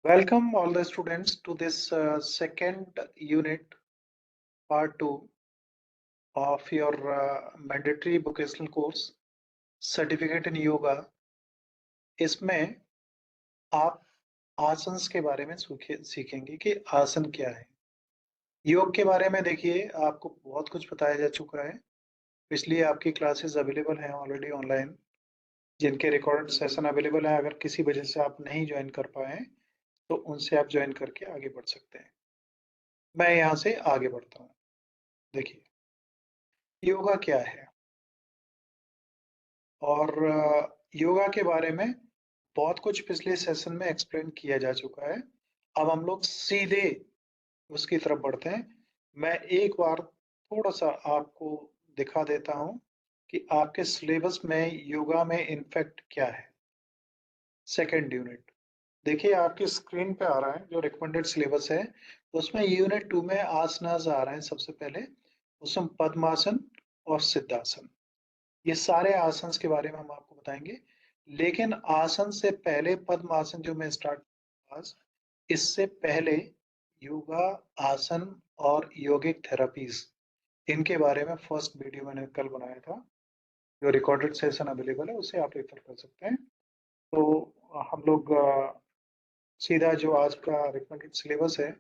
Welcome all the students to this second unit, part 2 of your mandatory vocational course, Certificate in Yoga. इसमें आप आसन्स के बारे में सीखेंगे कि आसन क्या है। योग के बारे में देखिए आपको बहुत कुछ बताया जा चुका है। इसलिए आपकी क्लासेस अवेलेबल हैं ऑलरेडी ऑनलाइन, जिनके रिकॉर्डेड सेशन अवेलेबल है। अगर किसी वजह से आप नहीं ज्वाइन कर पाए तो उनसे आप ज्वाइन करके आगे बढ़ सकते हैं। मैं यहाँ से आगे बढ़ता हूँ। देखिए योगा क्या है और योगा के बारे में बहुत कुछ पिछले सेशन में एक्सप्लेन किया जा चुका है। अब हम लोग सीधे उसकी तरफ बढ़ते हैं। मैं एक बार थोड़ा सा आपको दिखा देता हूं कि आपके सिलेबस में योगा में इनफेक्ट क्या है। सेकेंड यूनिट देखिए आपकी स्क्रीन पे आ रहा है जो रिकमेंडेड सिलेबस है। उसमें यूनिट 2 में आसनास आ रहे हैं। सबसे पहले उसमें पद्मासन और सिद्धासन, ये सारे आसन के बारे में हम आपको बताएंगे। लेकिन आसन से पहले पद्मासन जो मैं स्टार्ट, इससे पहले योगा आसन और योगिक थेरापीज, इनके बारे में फर्स्ट वीडियो मैंने कल बनाया था। जो रिकॉर्डेड सेशन अवेलेबल है उसे आप रेफर कर सकते हैं। तो हम लोग सीधा जो आज का रिकमेंडेड सिलेबस है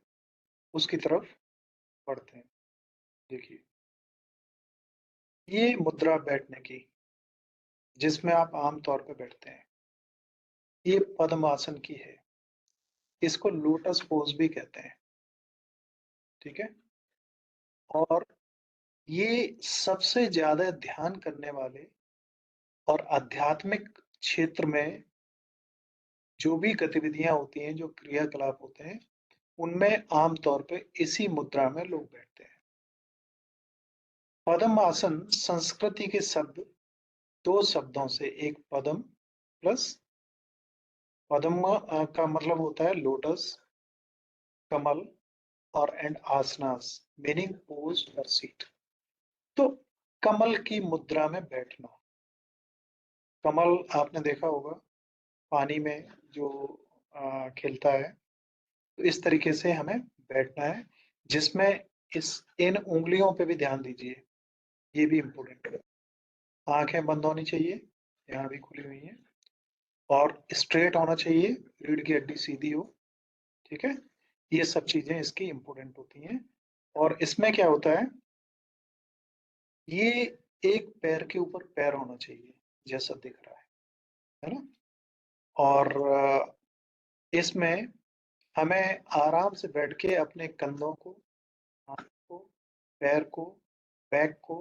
उसकी तरफ बढ़ते हैं। देखिए ये मुद्रा बैठने की, जिसमें आप आमतौर पर बैठते हैं, ये पद्मासन की है। इसको लोटस पोज भी कहते हैं। ठीक है। और ये सबसे ज्यादा ध्यान करने वाले और आध्यात्मिक क्षेत्र में जो भी गतिविधियां होती हैं, जो क्रियाकलाप होते हैं, उनमें आमतौर पे इसी मुद्रा में लोग बैठते हैं। पद्म आसन संस्कृति के शब्द, दो शब्दों से, एक पद्म प्लस पद्म का मतलब होता है लोटस, कमल, और एंड आसनास मीनिंग पोज और सीट। तो कमल की मुद्रा में बैठना, कमल आपने देखा होगा पानी में जो खिलता है। तो इस तरीके से हमें बैठना है, जिसमें इस इन उंगलियों पे भी ध्यान दीजिए, ये भी इम्पोर्टेंट है। आंखें बंद होनी चाहिए, यहाँ भी खुली हुई है, और स्ट्रेट होना चाहिए, रीढ़ की हड्डी सीधी हो। ठीक है। ये सब चीजें इसकी इम्पोर्टेंट होती हैं। और इसमें क्या होता है, ये एक पैर के ऊपर पैर होना चाहिए जैसा दिख रहा है ना। और इसमें हमें आराम से बैठ के अपने कंधों को, हाथ को, पैर को, बैक को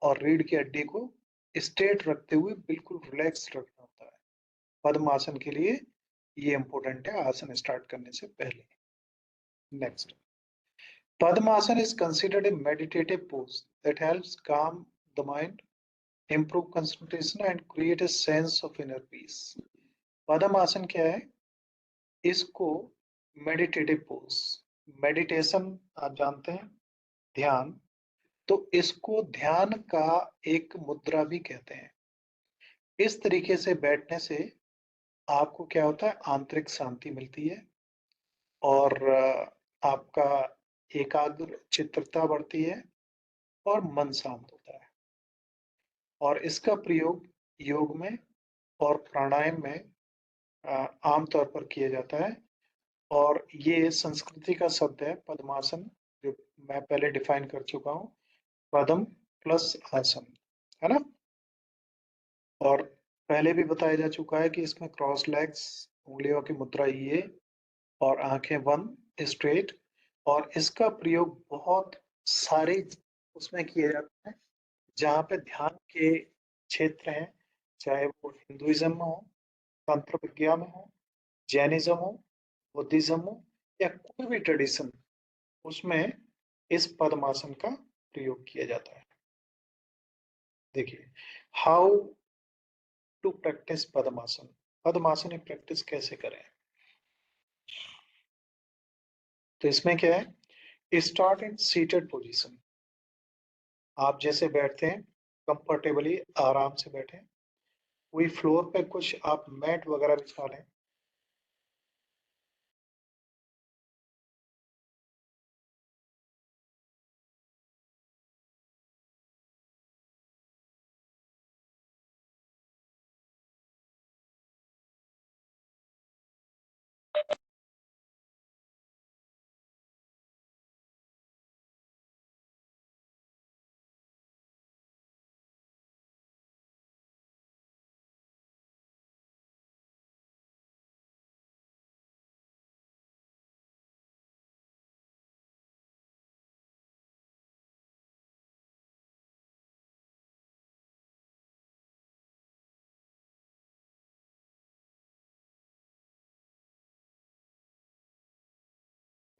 और रीढ़ की हड्डी को स्ट्रेट रखते हुए बिल्कुल रिलैक्स रखना होता है। पद्मासन के लिए ये इंपॉर्टेंट है आसन स्टार्ट करने से पहले। Next, padmasana is considered a meditative pose that helps calm the mind, improve concentration and create a sense of inner peace. पद्मासन क्या है? इसको मेडिटेटिव पोज, मेडिटेशन आप जानते हैं, ध्यान, तो इसको ध्यान का एक मुद्रा भी कहते हैं। इस तरीके से बैठने से आपको क्या होता है, आंतरिक शांति मिलती है और आपका एकाग्र चित्रता बढ़ती है और मन शांत होता है। और इसका प्रयोग योग में और प्राणायाम में आमतौर पर किया जाता है। और ये संस्कृति का शब्द है पद्मासन, जो मैं पहले डिफाइन कर चुका हूँ, पद्म प्लस आसन, है ना। और पहले भी बताया जा चुका है कि इसमें क्रॉस लेग्स, उंगलियों की मुद्रा ये, और आंखें बंद स्ट्रेट। और इसका प्रयोग बहुत सारे उसमें किया जाता है जहाँ पे ध्यान के क्षेत्र हैं, चाहे वो हिंदुइज्म में हो, तंत्र विज्ञान में हो, जैनिज्म हो, बुद्धिज्म हो, या कोई भी ट्रेडिशन, उसमें इस पद्मासन का प्रयोग किया जाता है। देखिए हाउ टू प्रैक्टिस पद्मासन, पद्मासन की प्रैक्टिस कैसे करें। तो इसमें क्या है, स्टार्ट इन सीटेड पोजीशन। आप जैसे बैठते हैं कंफर्टेबली आराम से बैठें, कोई फ्लोर पे कुछ आप मैट वगैरह बिछा लें,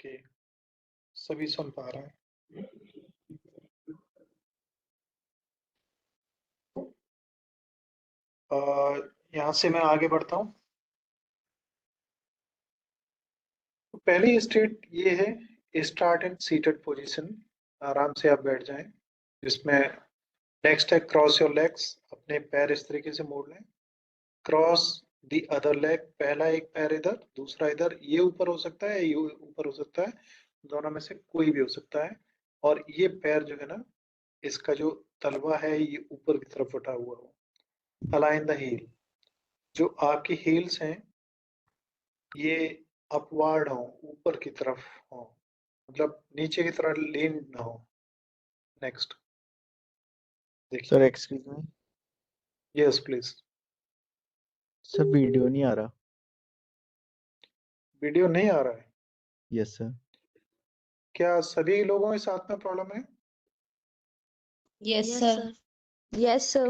ओके, सभी सुन पा रहे हैं। यहाँ से मैं आगे बढ़ता हूँ। तो पहली स्टेट ये है स्टार्ट इन सीटेड पोजीशन, आराम से आप बैठ जाएं। जिसमें नेक्स्ट है क्रॉस योर लेग्स, अपने पैर इस तरीके से मोड़ लें। क्रॉस दी अदर लेग, पहला एक पैर इधर दूसरा इधर, ये ऊपर हो सकता है ये ऊपर हो सकता है, दोनों में से कोई भी हो सकता है। और ये पैर जो है ना, इसका जो तलवा है ये ऊपर की तरफ उठा हुआ हो। अलाइन द हील, जो आपकी हील्स हैं ये अपवार्ड हो, ऊपर की तरफ हो, मतलब नीचे की तरफ लीन ना हो। नेक्स्ट सर देखिए। Excuse me, yes please. Sir video नहीं आ रहा। वीडियो नहीं आ रहा है? Yes sir. क्या सभी लोगों के साथ में प्रॉब्लम है? Yes, sir. Yes, sir.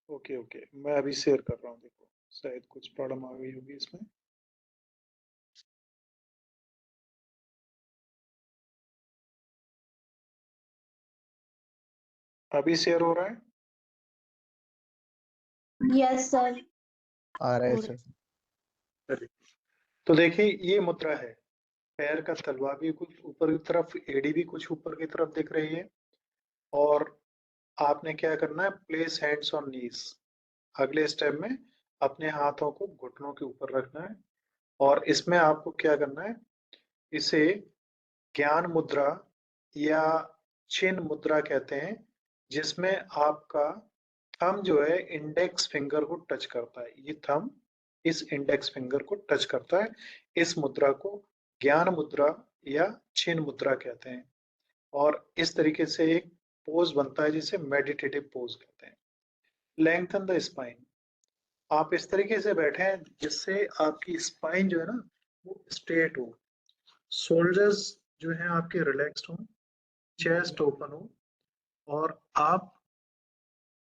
Okay okay okay, मैं अभी शेयर कर रहा हूँ, देखो शायद कुछ प्रॉब्लम आ गई होगी इसमें। अभी शेयर हो रहा है? Yes, sir. आ रहा है और- सर। चलिए, तो देखिए ये मुद्रा है, पैर का तलवा भी कुछ ऊपर की तरफ, एड़ी भी कुछ ऊपर की तरफ दिख रही है। और आपने क्या करना है, प्लेस हैंड्स ऑन नीज। अगले स्टेप में अपने हाथों को घुटनों के ऊपर रखना है। और इसमें आपको क्या करना है, इसे ज्ञान मुद्रा या चिन्ह मुद्रा कहते हैं, जिसमें आपका थंब जो है इंडेक्स फिंगर को टच करता है। ये थंब इस इंडेक्स फिंगर को टच करता है। इस मुद्रा को ज्ञान मुद्रा या चिन्ह मुद्रा कहते हैं। और इस तरीके से एक पोज बनता है जिसे मेडिटेटिव पोज कहते हैं। लेंथन द स्पाइन, आप इस तरीके से बैठे जिससे आपकी स्पाइन जो है ना वो स्ट्रेट हो, शोल्डर्स जो है आपके रिलैक्स्ड हो, चेस्ट ओपन हो, और आप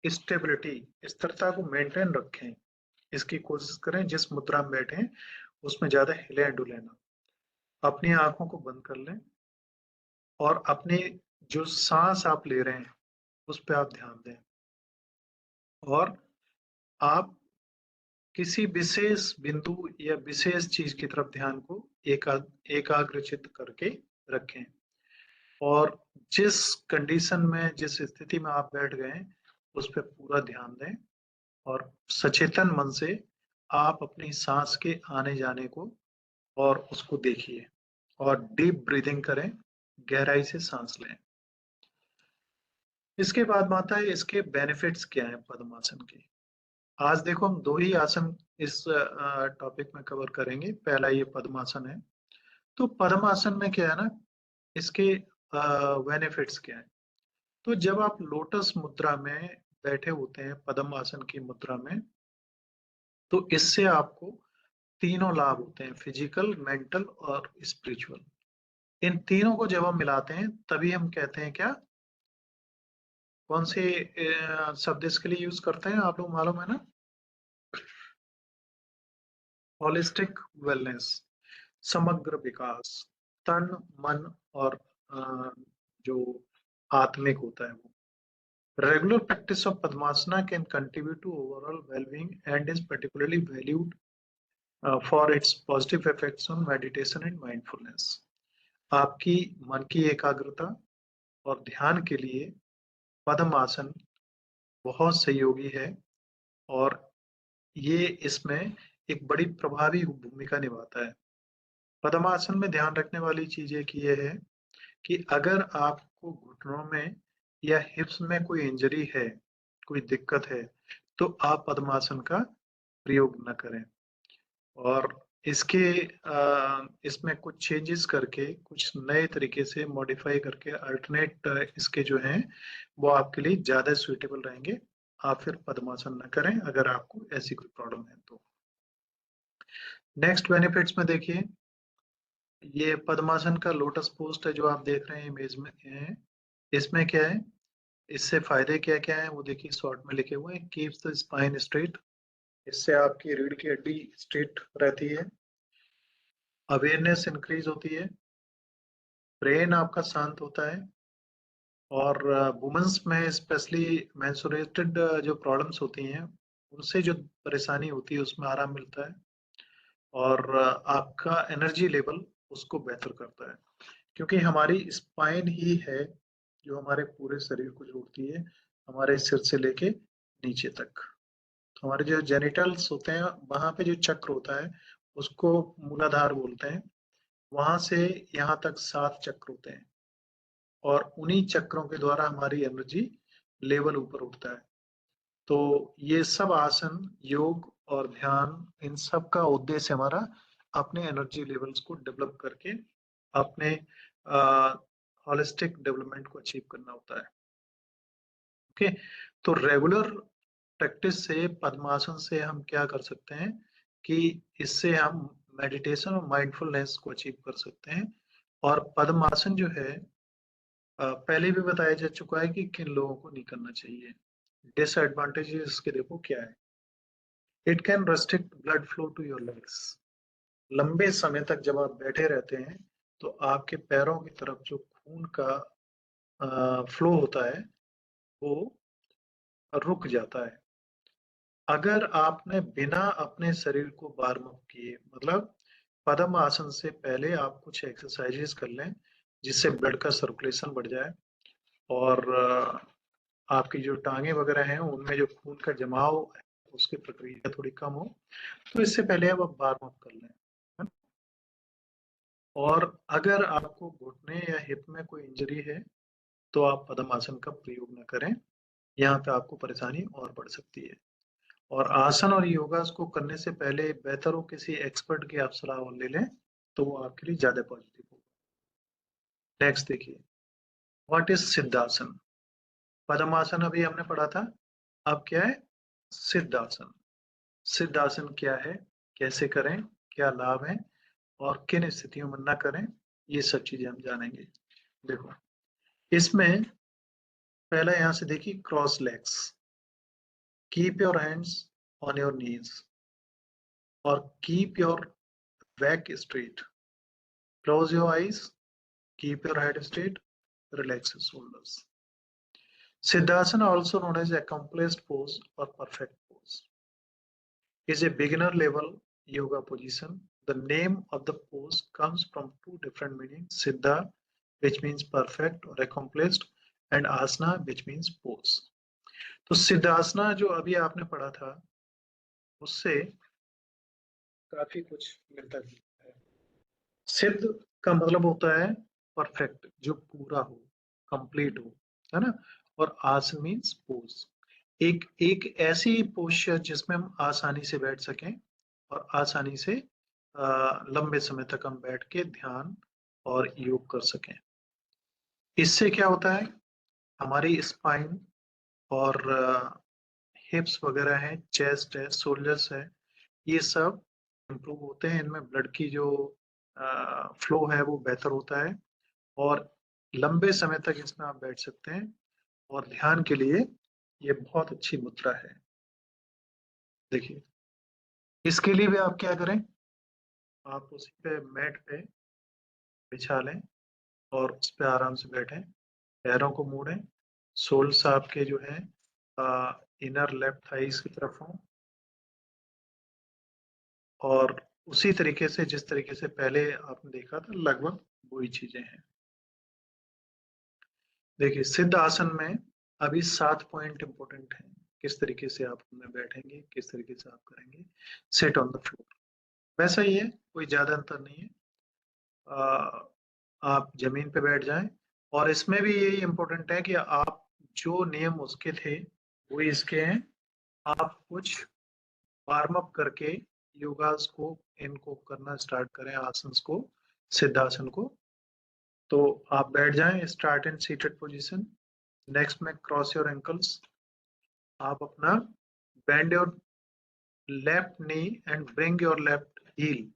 स्टेबिलिटी, स्थिरता को मेंटेन रखें, इसकी कोशिश करें। जिस मुद्रा में बैठे हैं उसमें ज्यादा हिले डुले ना। अपनी आंखों को बंद कर लें और अपने जो सांस आप ले रहे हैं उस पर आप ध्यान दें। और आप किसी विशेष बिंदु या विशेष चीज की तरफ ध्यान को एकाग्रचित करके रखें। और जिस कंडीशन में, जिस स्थिति में आप बैठ गए हैं उस पर पूरा ध्यान दें। और सचेतन मन से आप अपनी सांस के आने जाने को और उसको देखिए, और डीप ब्रीदिंग करें, गहराई से सांस लें। इसके बाद माता है इसके बेनिफिट्स क्या हैं पद्मासन के। आज देखो हम दो ही आसन इस टॉपिक में कवर करेंगे। पहला ये पद्मासन है। तो पद्मासन में क्या है ना, इसके बेनिफिट्स क्या है। तो जब आप लोटस मुद्रा में बैठे होते हैं, पद्मासन की मुद्रा में, तो इससे आपको तीनों लाभ होते हैं, फिजिकल, मेंटल और स्पिरिचुअल। इन तीनों को जब हम मिलाते हैं तभी हम कहते हैं क्या, कौन से शब्द इसके लिए यूज करते हैं आप लोग मालूम है ना, होलिस्टिक वेलनेस, समग्र विकास, तन मन और जो आत्मिक होता है वो। Regular practice of Padmasana can contribute to overall well-being and is particularly valued for its positive effects on meditation and mindfulness. आपकी मन की एकाग्रता और ध्यान के लिए पद्मासन बहुत सहयोगी है। और ये इसमें एक बड़ी प्रभावी भूमिका निभाता है। पद्मासन में ध्यान रखने वाली चीज एक ये है कि अगर आपको घुटनों में या हिप्स में कोई इंजरी है, कोई दिक्कत है, तो आप पद्मासन का प्रयोग न करें। और इसके इसमें कुछ चेंजेस करके, कुछ नए तरीके से मॉडिफाई करके, अल्टरनेट इसके जो हैं वो आपके लिए ज्यादा सुइटेबल रहेंगे। आप फिर पद्मासन न करें अगर आपको ऐसी कोई प्रॉब्लम है तो। नेक्स्ट बेनिफिट्स में देखिए, ये पद्मासन का लोटस पोस्ट है जो आप देख रहे हैं इमेज में है। इसमें क्या है, इससे फायदे क्या क्या है वो देखिए, शॉर्ट में लिखे हुए हैं। कीप्स द स्पाइन स्ट्रेट, इससे आपकी रीढ़ की हड्डी स्ट्रेट रहती है। अवेयरनेस इंक्रीज होती है। ब्रेन आपका शांत होता है, और वुमेन्स में स्पेशली मेंस्ट्रुएटेड जो प्रॉब्लम्स होती हैं उनसे जो परेशानी होती है उसमें आराम मिलता है, और आपका एनर्जी लेवल उसको बेहतर करता है, क्योंकि हमारी स्पाइन ही है जो हमारे पूरे शरीर को जोड़ती है, हमारे सिर से लेके नीचे तक। तो हमारे जो जेनिटल्स होते हैं वहां पे जो चक्र होता है उसको मूलाधार बोलते हैं, वहां से यहाँ तक 7 चक्र होते हैं, और उन्हीं चक्रों के द्वारा हमारी एनर्जी लेवल ऊपर उठता है। तो ये सब आसन, योग और ध्यान, इन सब का उद्देश्य हमारा अपने एनर्जी लेवल्स को डेवलप करके अपने होलिस्टिक डेवलपमेंट को अचीव करना होता है। ओके, तो रेगुलर प्रैक्टिस से, पद्मासन से हम क्या कर सकते हैं कि इससे हम मेडिटेशन और माइंडफुलनेस को अचीव कर सकते हैं। और पद्मासन जो है पहले भी बताया जा चुका है कि किन लोगों को नहीं करना चाहिए। डिसएडवांटेजेस इसके देखो क्या है। It can restrict blood flow to your legs. लंबे समय तक जब आप बैठे रहते हैं तो आपके पैरों की तरफ जो खून का फ्लो होता है वो रुक जाता है। अगर आपने बिना अपने शरीर को वार्म अप किए, मतलब पद्म आसन से पहले आप कुछ एक्सरसाइजेस कर लें जिससे ब्लड का सर्कुलेशन बढ़ जाए, और आपकी जो टांगे वगैरह हैं उनमें जो खून का जमाव है उसकी प्रक्रिया थोड़ी कम हो, तो इससे पहले आप वार्म अप कर लें, है ना? और अगर आपको घुटने या हिप में कोई इंजरी है तो आप पद्मासन का प्रयोग न करें, यहाँ पे आपको परेशानी और बढ़ सकती है। और आसन और योगा को करने से पहले बेहतर हो किसी एक्सपर्ट की आप सलाह और ले लें, तो वो आपके लिए ज्यादा पॉजिटिव होगा। नेक्स्ट देखिए, व्हाट इज सिद्धासन। पद्मासन अभी हमने पढ़ा था, अब क्या है सिद्धासन। सिद्धासन क्या है, कैसे करें, क्या लाभ है, और किन स्थितियों में न करें, ये सब चीजें हम जानेंगे। देखो, इसमें पहला यहां से देखिए, cross legs. Keep your hands on your knees और keep your back straight. Close your eyes, keep your head straight, relax your shoulders. Siddhasana, also known as accomplished pose or perfect pose, is a beginner level yoga position. The name of the pose comes from two different meanings: Siddha, which means perfect or accomplished, and Asana, which means pose. तो सिद्धासना जो अभी आपने पढ़ा था उससे काफी कुछ मिलता जुलता है। सिद्ध का मतलब होता है परफेक्ट, जो पूरा हो, कंप्लीट हो, है ना? और आसन मीन्स पोज, एक एक ऐसी पोस्चर जिसमें हम आसानी से बैठ सकें और आसानी से लंबे समय तक हम बैठ के ध्यान और योग कर सकें। इससे क्या होता है, हमारी स्पाइन और हिप्स वगैरह है, चेस्ट है, शोल्डर्स है, ये सब इम्प्रूव होते हैं। इनमें ब्लड की जो फ्लो है वो बेहतर होता है, और लंबे समय तक इसमें आप बैठ सकते हैं। और ध्यान के लिए ये बहुत अच्छी मुद्रा है। देखिए, इसके लिए भी आप क्या करें, आप उसी पे मैट पे बिछा लें और उस पे आराम से बैठें, पैरों को मोड़ें, सोल्स आपके जो है इनर लेफ्ट थाइस की तरफ हों, और उसी तरीके से जिस तरीके से पहले आपने देखा था लगभग वही चीजें हैं। देखिए, सिद्ध आसन में अभी 7 पॉइंट इंपॉर्टेंट हैं, किस तरीके से आप उनमें बैठेंगे, किस तरीके से आप करेंगे। सिट ऑन द फ्लोर, वैसा ही है, कोई ज्यादा अंतर नहीं है। आप जमीन पे बैठ जाएं, और इसमें भी यही इम्पोर्टेंट है कि आप जो नियम उसके थे वही इसके हैं। आप कुछ वार्म अप करके योगास को इनको करना स्टार्ट करें, आसन्स को, सिद्धासन को। तो आप बैठ जाएं, start in seated position. Next में क्रॉस योर एंकल्स। आप अपना bend your left knee and bring your left heel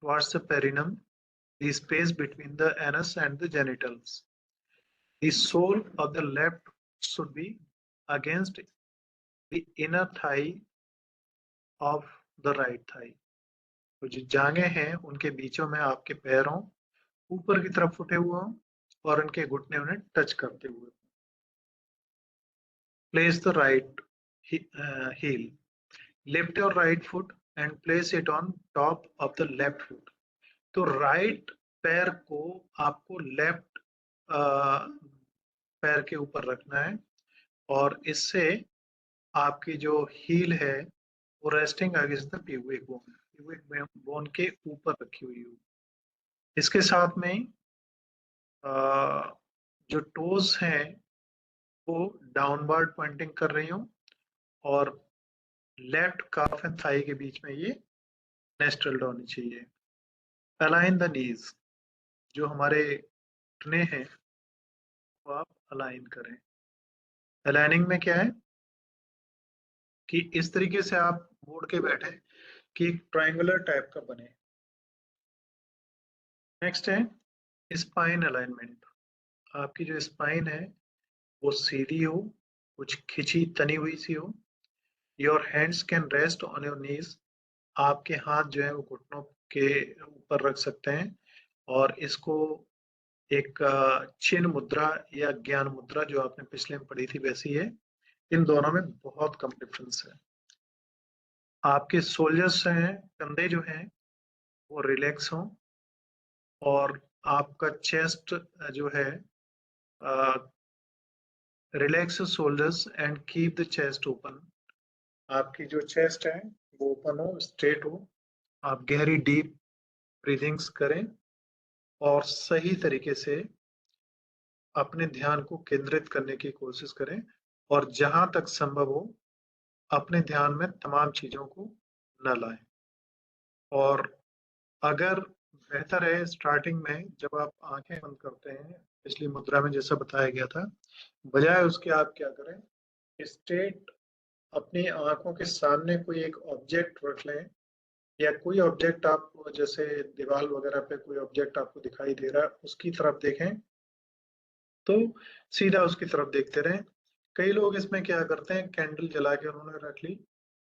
towards the perineum, the space between the anus and the genitals. The sole of the left should be against the inner thigh of the right thigh. तो जो जांघें हैं उनके बीचों में आपके पैर हों, ऊपर की तरफ उठे हुए हों और उनके घुटने उन्हें टच करते हुए। Place the right heel. Lift your right foot and place it on top of the left foot. तो राइट पैर को आपको लेफ्ट पैर के ऊपर रखना है और इससे आपकी जो हील है वो resting against the pubic bone के ऊपर रखी हुई हो। इसके साथ में जो टोज हैं वो डाउनवर्ड पॉइंटिंग कर रही हूँ और लेफ्ट काफ एंड थाई के बीच में ये नेस्टल्ड होनी चाहिए। अलाइन द नीज, जो हमारे घुटने हैं वो आप अलाइन करें। अलाइनिंग में क्या है कि इस तरीके से आप मोड़ के बैठे कि एक ट्रायंगुलर टाइप का बने। नेक्स्ट है स्पाइन अलाइनमेंट। आपकी जो स्पाइन है वो सीधी हो, कुछ खिंची तनी हुई सी हो। Your hands can rest on your नीज। आपके हाथ जो है वो घुटनों के ऊपर रख सकते हैं और इसको एक चिन्ह मुद्रा या ज्ञान मुद्रा जो आपने पिछले में पढ़ी थी वैसी है। इन दोनों में बहुत कम डिफरेंस है। आपके सोल्जर्स हैं, कंधे जो हैं वो रिलैक्स हों और आपका चेस्ट जो है relax shoulders and keep the chest open. आपकी जो चेस्ट है वो ओपन हो, स्ट्रेट हो। आप गहरी डीप ब्रीथिंग्स करें और सही तरीके से अपने ध्यान को केंद्रित करने की कोशिश करें और जहां तक संभव हो अपने ध्यान में तमाम चीजों को न लाएं। और अगर बेहतर है स्टार्टिंग में जब आप आंखें बंद करते हैं पिछली मुद्रा में जैसा बताया गया था, बजाय उसके आप क्या करें, स्ट्रेट अपनी आंखों के सामने कोई एक ऑब्जेक्ट रख लें या कोई ऑब्जेक्ट आप जैसे दीवार वगैरह पे कोई ऑब्जेक्ट आपको दिखाई दे रहा है उसकी तरफ देखें तो सीधा उसकी तरफ देखते रहें। कई लोग इसमें क्या करते हैं, कैंडल जला के उन्होंने रख ली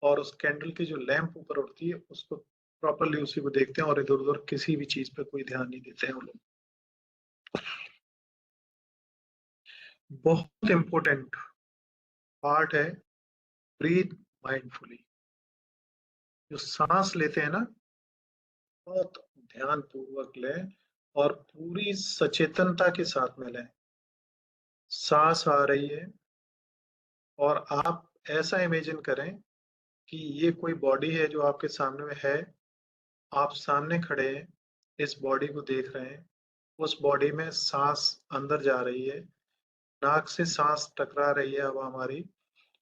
और उस कैंडल की जो लैंप ऊपर उठती है उसको प्रॉपरली उसी को देखते हैं और इधर उधर किसी भी चीज पे कोई ध्यान नहीं देते हैं वो लोग। बहुत इंपॉर्टेंट पार्ट है ब्रीथ माइंडफुली। जो सांस लेते हैं ना बहुत ध्यान पूर्वक लें और पूरी सचेतनता के साथ में लें। सांस आ रही है और आप ऐसा इमेजिन करें कि ये कोई बॉडी है जो आपके सामने में है। आप सामने खड़े हैं, इस बॉडी को देख रहे हैं। उस बॉडी में सांस अंदर जा रही है, नाक से सांस टकरा रही है हवा हमारी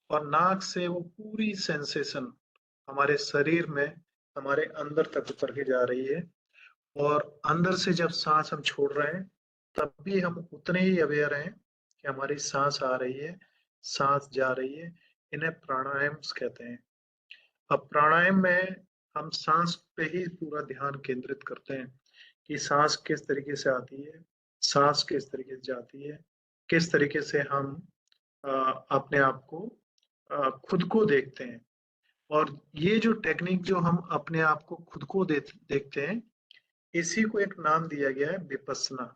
और नाक से वो पूरी सेंसेशन हमारे शरीर में हमारे अंदर तक उतर के जा रही है और अंदर से जब सांस हम छोड़ रहे हैं तब भी हम उतने ही अवेयर हैं कि हमारी सांस आ रही है, सांस जा रही है। इन्हें प्राणायाम कहते हैं। अब प्राणायाम में हम सांस पे ही पूरा ध्यान केंद्रित करते हैं कि सांस किस तरीके से आती है, सांस किस तरीके से जाती है, किस तरीके से हम अपने आप को खुद को देखते हैं। और ये जो टेक्निक जो हम अपने आप को खुद को देखते हैं इसी को एक नाम दिया गया है विपस्सना।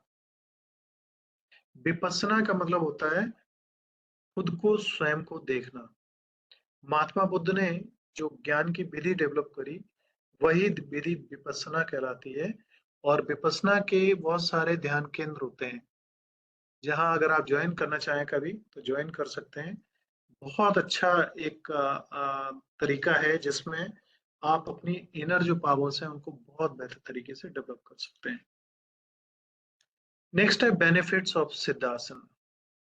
विपस्सना का मतलब होता है खुद को स्वयं को देखना। महात्मा बुद्ध ने जो ज्ञान की विधि डेवलप करी वही विधि विपस्सना कहलाती है और विपस्सना के बहुत सारे ध्यान केंद्र होते हैं जहां अगर आप ज्वाइन करना चाहें कभी तो ज्वाइन कर सकते हैं। बहुत अच्छा एक तरीका है जिसमें आप अपनी इनर जो पावर्स हैं उनको बहुत बेहतर तरीके से डेवलप कर सकते हैं। नेक्स्ट है बेनिफिट्स ऑफ सिद्धासन।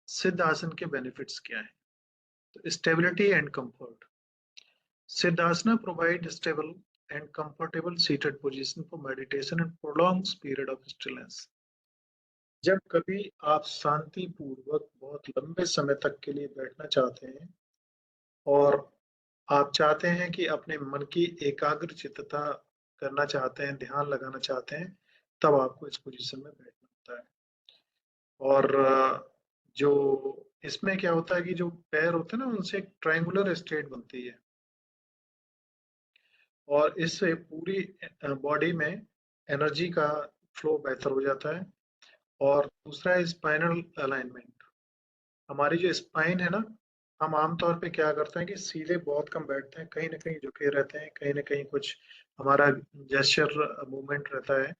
सिद्धासन के बेनिफिट्स क्या है? तो stability and comfort. Siddhasana provide stable and comfortable seated position for meditation and prolonged period of stillness. जब कभी आप शांति पूर्वक बहुत लंबे समय तक के लिए बैठना चाहते हैं और आप चाहते हैं कि अपने मन की एकाग्र चित्तता करना चाहते हैं, ध्यान लगाना चाहते हैं, तब आपको इस पोजीशन में बैठना होता है। और जो इसमें क्या होता है कि जो पैर होते हैं ना उनसे एक ट्रायंगुलर स्टेट बनती है और इससे पूरी बॉडी में एनर्जी का फ्लो बेहतर हो जाता है। और दूसरा है स्पाइनल अलाइनमेंट। हमारी जो स्पाइन है ना, हम आमतौर पे क्या करते हैं कि सीधे बहुत कम बैठते हैं, कहीं ना कहीं झुके रहते हैं, कहीं ना कहीं कुछ हमारा जेस्चर मूवमेंट रहता है।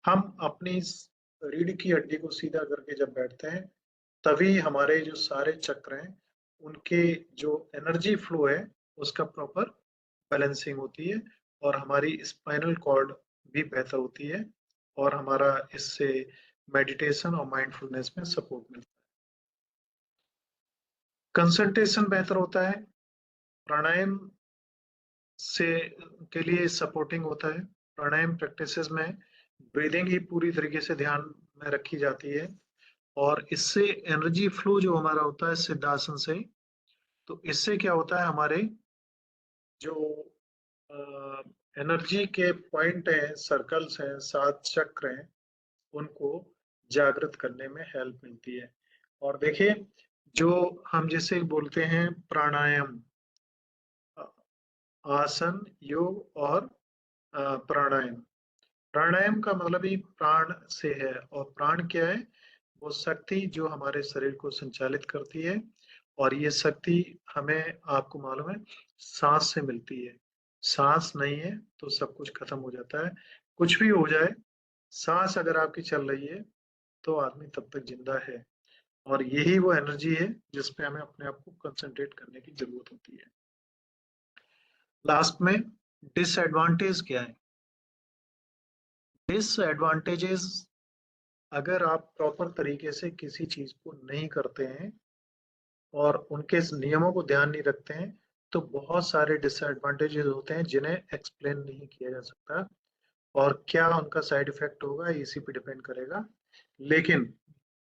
हम अपनी रीढ़ की हड्डी को सीधा करके जब बैठते हैं, तभी हमारे जो सारे चक्र हैं उनके जो एनर्जी फ्लो है उसका प्रॉपर बैलेंसिंग होती है, और हमारी स्पाइनल कॉर्ड भी बेहतर होती है, और हमारा इससे मेडिटेशन और माइंडफुलनेस में सपोर्ट मिलता है। कंसंट्रेशन बेहतर होता है। प्राणायाम से के लिए सपोर्टिंग होता है। प्राणायाम प्रैक्टिसेस में ब्रीदिंग ही पूरी तरीके से ध्यान में रखी जाती है, और इससे एनर्जी फ्लो जो हमारा होता है सिद्धासन से, तो इससे क्या होता है, हमारे जो एनर्जी के पॉइंट हैं, सर्कल्स हैं, 7 चक्र हैं, उनको जागृत करने में हेल्प मिलती है। और देखिए, जो हम जैसे बोलते हैं प्राणायाम, आसन, योग और प्राणायाम। प्राणायाम का मतलब ही प्राण से है, और प्राण क्या है, वो शक्ति जो हमारे शरीर को संचालित करती है, और ये शक्ति हमें, आपको मालूम है, सांस से मिलती है। सांस नहीं है तो सब कुछ खत्म हो जाता है। कुछ भी हो जाए, सांस अगर आपकी चल रही है तो आदमी तब तक जिंदा है। और यही वो एनर्जी है जिसपे हमें अपने आप को कंसंट्रेट करने की जरूरत होती है। लास्ट में डिसएडवांटेज क्या है? डिसएडवांटेजेस, अगर आप प्रॉपर तरीके से किसी चीज को नहीं करते हैं और उनके नियमों को ध्यान नहीं रखते हैं, तो बहुत सारे डिसएडवांटेजेस होते हैं जिन्हें एक्सप्लेन नहीं किया जा सकता, और क्या उनका साइड इफेक्ट होगा इसी पे डिपेंड करेगा। लेकिन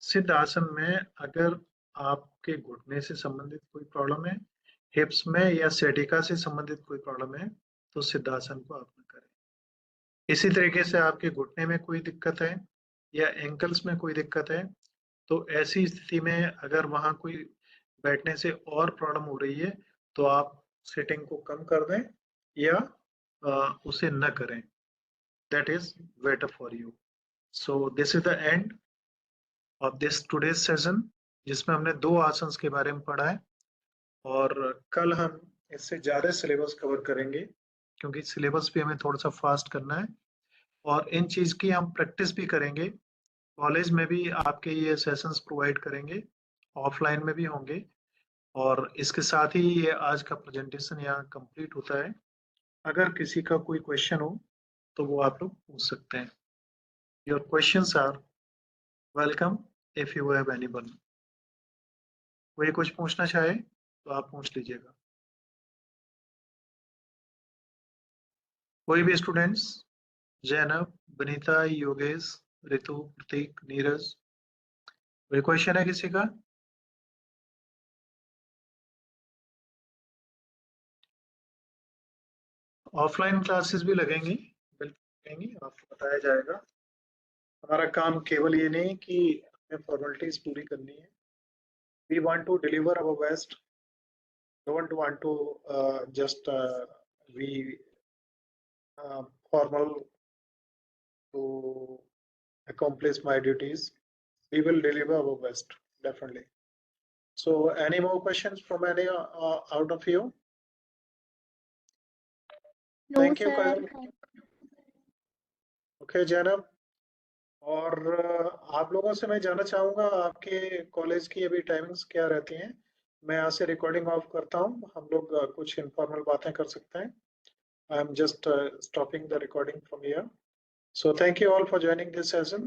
सिद्ध आसन में अगर आपके घुटने से संबंधित कोई प्रॉब्लम है, हिप्स में या सेटिका से संबंधित कोई प्रॉब्लम है, तो सिद्धासन को आप न करें। इसी तरीके से आपके घुटने में कोई दिक्कत है या एंकल्स में कोई दिक्कत है, तो ऐसी स्थिति में अगर वहां कोई बैठने से और प्रॉब्लम हो रही है, तो आप सिटिंग को कम कर दें या उसे न करें। That is better for you. So this is the end of this today's session, जिसमें हमने 2 आसन्स के बारे में पढ़ा है, और कल हम इससे ज्यादा सिलेबस कवर करेंगे, क्योंकि सिलेबस भी हमें थोड़ा सा फास्ट करना है, और इन चीज की हम प्रैक्टिस भी करेंगे। कॉलेज में भी आपके ये सेशंस प्रोवाइड करेंगे, ऑफलाइन में भी होंगे, और इसके साथ ही ये आज का प्रेजेंटेशन यहाँ कंप्लीट होता है। अगर किसी का कोई क्वेश्चन हो तो वो आप लोग पूछ सकते हैं। Your questions are welcome if you have anyone. कोई कुछ पूछना चाहे तो आप पूछ लीजिएगा। कोई भी स्टूडेंट्स? जैनब, बनीता, योगेश, ऋतु, प्रतीक, नीरज, कोई क्वेश्चन है किसी का? ऑफलाइन क्लासेस भी लगेंगी, बिल्कुल लगेंगी, आपको बताया जाएगा। हमारा काम केवल ये नहीं कि हमें फॉर्मेलिटीज पूरी करनी है। We want to deliver our best, don't want to just we formal to accomplish my duties. We will deliver our best, definitely. So any more questions from any out of you? No, Thank you, sir. Kajal. Okay, Janab. और आप लोगों से मैं जानना चाहूंगा, आपके college की अभी टाइमिंग्स क्या रहती हैं? मैं यहाँ से रिकॉर्डिंग ऑफ करता हूँ, हम लोग कुछ इनफॉर्मल बातें कर सकते हैं। I am just stopping the recording from here. So thank you all for joining this session.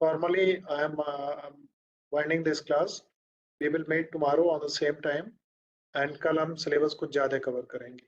Formally, I am winding this class. We will meet tomorrow on the same time, and कल हम syllabus कुछ ज़्यादा cover करेंगे।